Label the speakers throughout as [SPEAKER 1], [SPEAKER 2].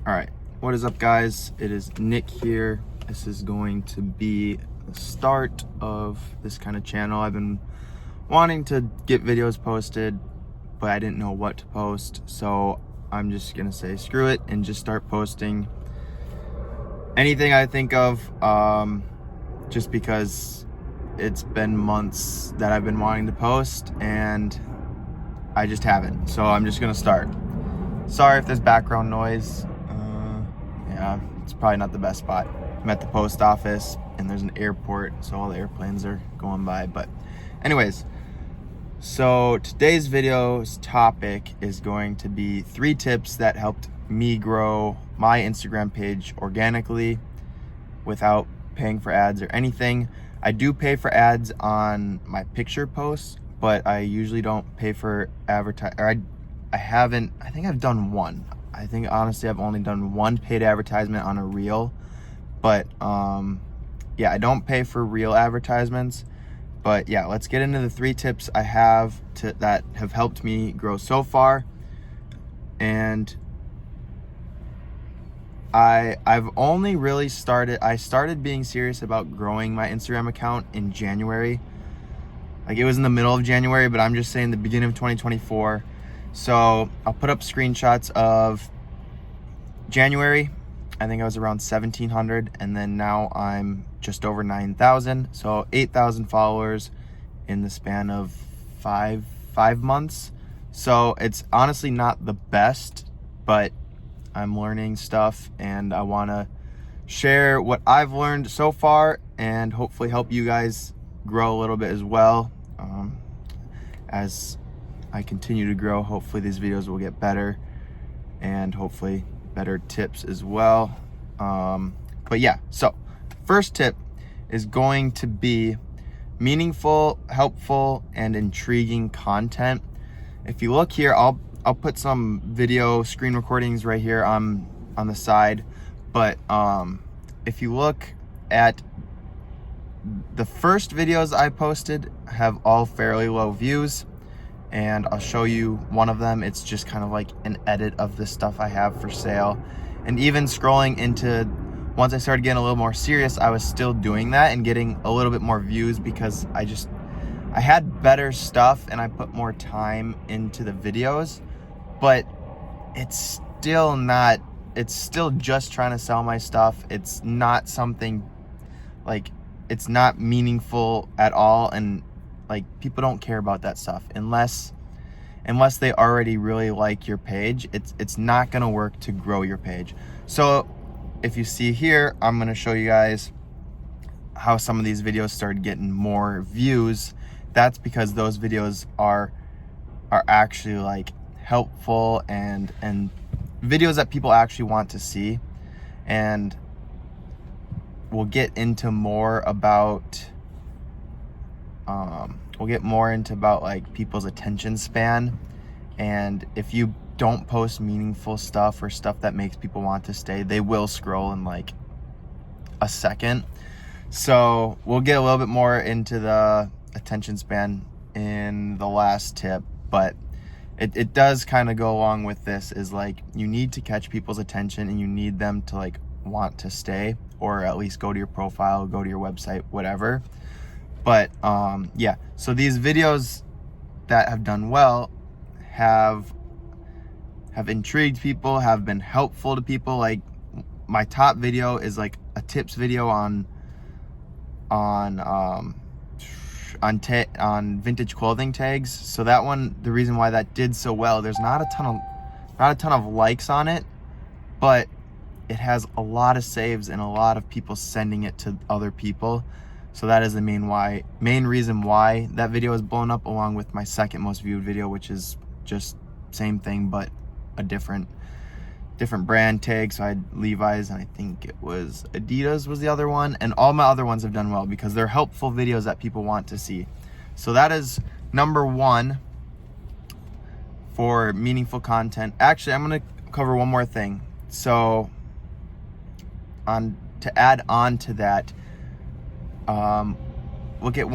[SPEAKER 1] All right, what is up, guys? It is Nick here. This is going to be the start of this kind of channel. I've been wanting to get videos posted, but I didn't know what to post, so I'm just gonna say screw it and just start posting anything I think of, just because it's been months that I've been wanting to post and I just haven't. So I'm just gonna start. Sorry if there's background noise. Yeah, it's probably not the best spot. I'm at the post office and there's an airport, so all the airplanes are going by. But anyways, so today's video's topic is going to be 3 tips that helped me grow my Instagram page organically without paying for ads or anything. I do pay for ads on my picture posts, but I usually don't pay for advertising. I haven't, I think I've done one. I think honestly I've only done one paid advertisement on a reel, but yeah, I don't pay for real advertisements. But yeah, let's get into the 3 tips I have that have helped me grow so far. And I've only really started being serious about growing my Instagram account in January. Like, it was in the middle of January, but I'm just saying the beginning of 2024. So I'll put up screenshots of January. I think I was around 1,700, and then now I'm just over 9,000. So 8,000 followers in the span of five months. So it's honestly not the best, but I'm learning stuff and I want to share what I've learned so far and hopefully help you guys grow a little bit as well. As I continue to grow, hopefully these videos will get better and hopefully better tips as well. But yeah, so first tip is going to be meaningful, helpful, and intriguing content. If you look here, I'll put some video screen recordings right here on the side, but if you look at the first videos I posted have all fairly low views, and I'll show you one of them. It's just kind of like an edit of the stuff I have for sale. And even scrolling into, once I started getting a little more serious, I was still doing that and getting a little bit more views because I had better stuff and I put more time into the videos, but it's still just trying to sell my stuff. It's not something, like, it's not meaningful at all, and like, people don't care about that stuff unless they already really like your page. It's not gonna work to grow your page. So if you see here, I'm gonna show you guys how some of these videos started getting more views. That's because those videos are actually like helpful and videos that people actually want to see. And we'll get into more about like people's attention span, and if you don't post meaningful stuff or stuff that makes people want to stay, they will scroll in like a second. So we'll get a little bit more into the attention span in the last tip, but it does kind of go along with this, is like, you need to catch people's attention and you need them to like want to stay, or at least go to your profile, go to your website, whatever. But yeah, so these videos that have done well have intrigued people, have been helpful to people. Like, my top video is like a tips video on vintage clothing tags. So that one, the reason why that did so well, there's not a ton of likes on it, but it has a lot of saves and a lot of people sending it to other people. So that is the main reason why that video is blown up, along with my second most viewed video, which is just same thing but a different brand tag. So I had Levi's, and I think it was Adidas was the other one, and all my other ones have done well because they're helpful videos that people want to see. So that is number 1 for meaningful content. Actually, I'm gonna cover one more thing. So to add on to that, look at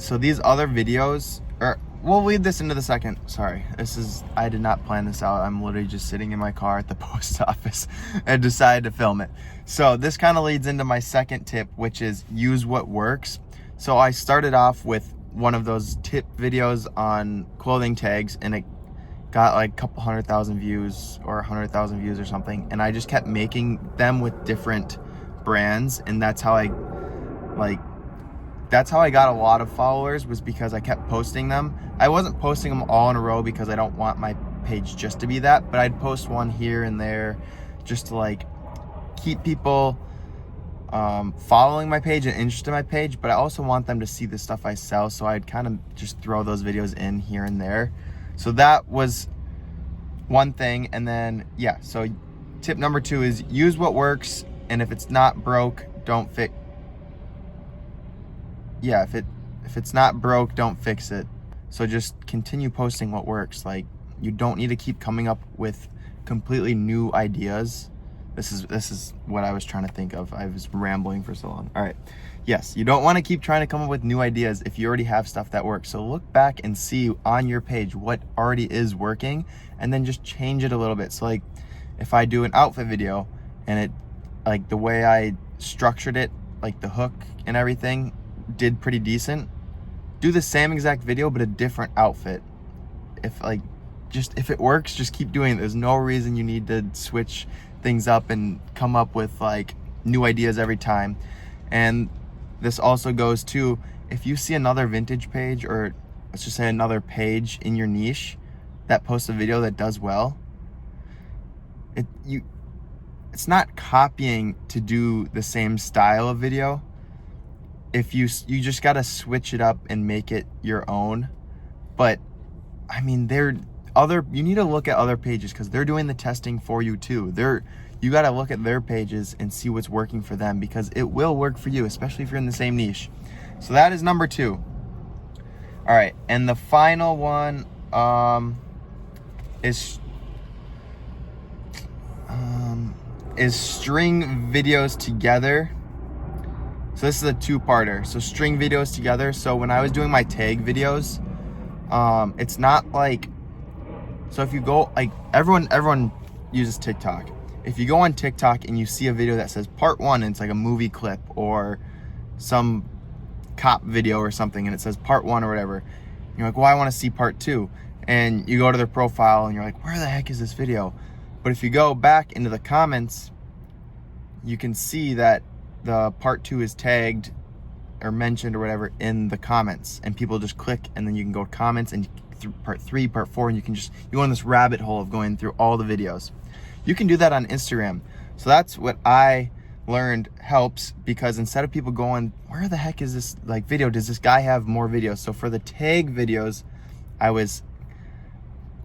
[SPEAKER 1] so these other videos, or we'll lead this into the second. Sorry, I did not plan this out. I'm literally just sitting in my car at the post office and decided to film it. So this kind of leads into my second tip, which is use what works. So I started off with one of those tip videos on clothing tags, and it got like a couple 100,000 views or 100,000 views or something. And I just kept making them with different brands, and that's how I got a lot of followers, was because I kept posting them. I wasn't posting them all in a row because I don't want my page just to be that, but I'd post one here and there just to like keep people following my page and interested in my page, but I also want them to see the stuff I sell, so I'd kind of just throw those videos in here and there. So that was one thing. And then, yeah, so tip number 2 is use what works, and if it's not broke, don't fix. Yeah, if it's not broke, don't fix it. So just continue posting what works. Like, you don't need to keep coming up with completely new ideas. This is what I was trying to think of. I was rambling for so long. All right. Yes, you don't want to keep trying to come up with new ideas if you already have stuff that works. So look back and see on your page what already is working, and then just change it a little bit. So like if I do an outfit video and it, like the way I structured it, like the hook and everything did pretty decent, do the same exact video but a different outfit. If it works, just keep doing it. There's no reason you need to switch things up and come up with like new ideas every time. And this also goes to, if you see another vintage page, or let's just say another page in your niche that posts a video that does well, it's not copying to do the same style of video. If you just got to switch it up and make it your own. But I mean, you need to look at other pages because they're doing the testing for you too. You got to look at their pages and see what's working for them, because it will work for you, especially if you're in the same niche. So that is number 2. All right, and the final one is string videos together. So this is a 2-parter. So string videos together. So when I was doing my tag videos, it's not like, so if you go, like everyone uses TikTok. If you go on TikTok and you see a video that says part 1, and it's like a movie clip or some cop video or something, and it says part 1 or whatever, you're like, well, I want to see part 2. And you go to their profile and you're like, where the heck is this video? But if you go back into the comments, you can see that the part 2 is tagged or mentioned or whatever in the comments, and people just click, and then you can go to comments and part 3, part 4, and you go in this rabbit hole of going through all the videos. You can do that on Instagram. So that's what I learned helps, because instead of people going, where the heck is this like video? Does this guy have more videos? So for the tag videos, I was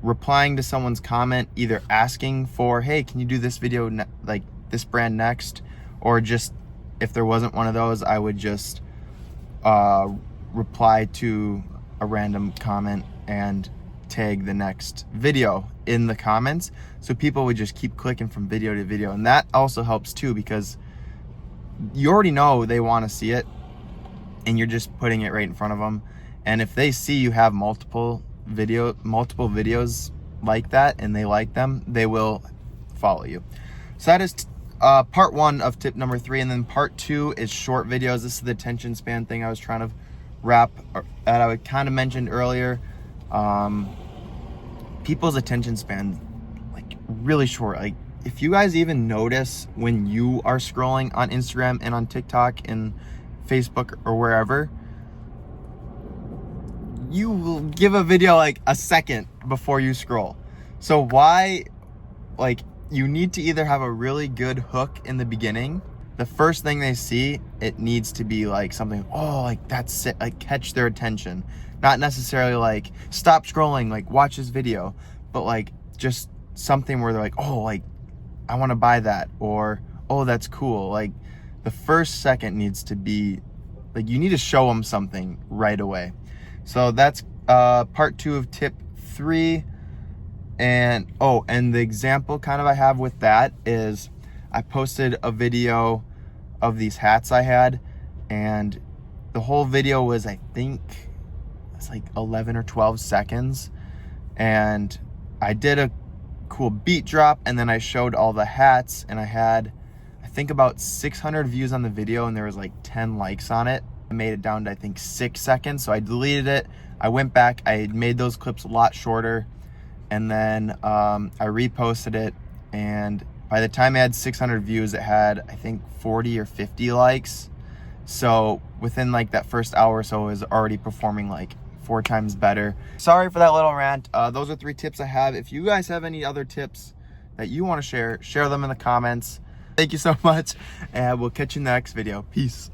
[SPEAKER 1] replying to someone's comment, either asking for, hey, can you do this video like this brand next? Or just, if there wasn't one of those, I would just reply to a random comment and tag the next video in the comments, so people would just keep clicking from video to video. And that also helps too, because you already know they want to see it, and you're just putting it right in front of them. And if they see you have multiple videos like that and they like them, they will follow you. So that is part 1 of tip number 3. And then part 2 is short videos. This is the attention span thing I was trying to wrap, that I kind of mentioned earlier. People's attention span, like really short. Like if you guys even notice when you are scrolling on Instagram and on TikTok and Facebook or wherever, you will give a video like a second before you scroll. So why, like, you need to either have a really good hook in the beginning. The first thing they see, it needs to be like something, oh, like that's it, like catch their attention. Not necessarily like stop scrolling, like watch this video, but like just something where they're like, oh, like I want to buy that, or oh, that's cool. Like the first second needs to be like, you need to show them something right away. So that's part 2 of tip 3. And the example kind of I have with that is I posted a video of these hats I had, and the whole video was, I think it's like 11 or 12 seconds. And I did a cool beat drop, and then I showed all the hats, and I had, I think, about 600 views on the video, and there was like 10 likes on it. I made it down to, I think, 6 seconds. So I deleted it. I went back, I made those clips a lot shorter, and then I reposted it. And by the time I had 600 views, it had, I think, 40 or 50 likes. So within like that first hour or so, it was already performing like 4 times better. Sorry for that little rant. Those are 3 tips I have. If you guys have any other tips that you want to share them in the comments. Thank you so much, and we'll catch you in the next video. Peace.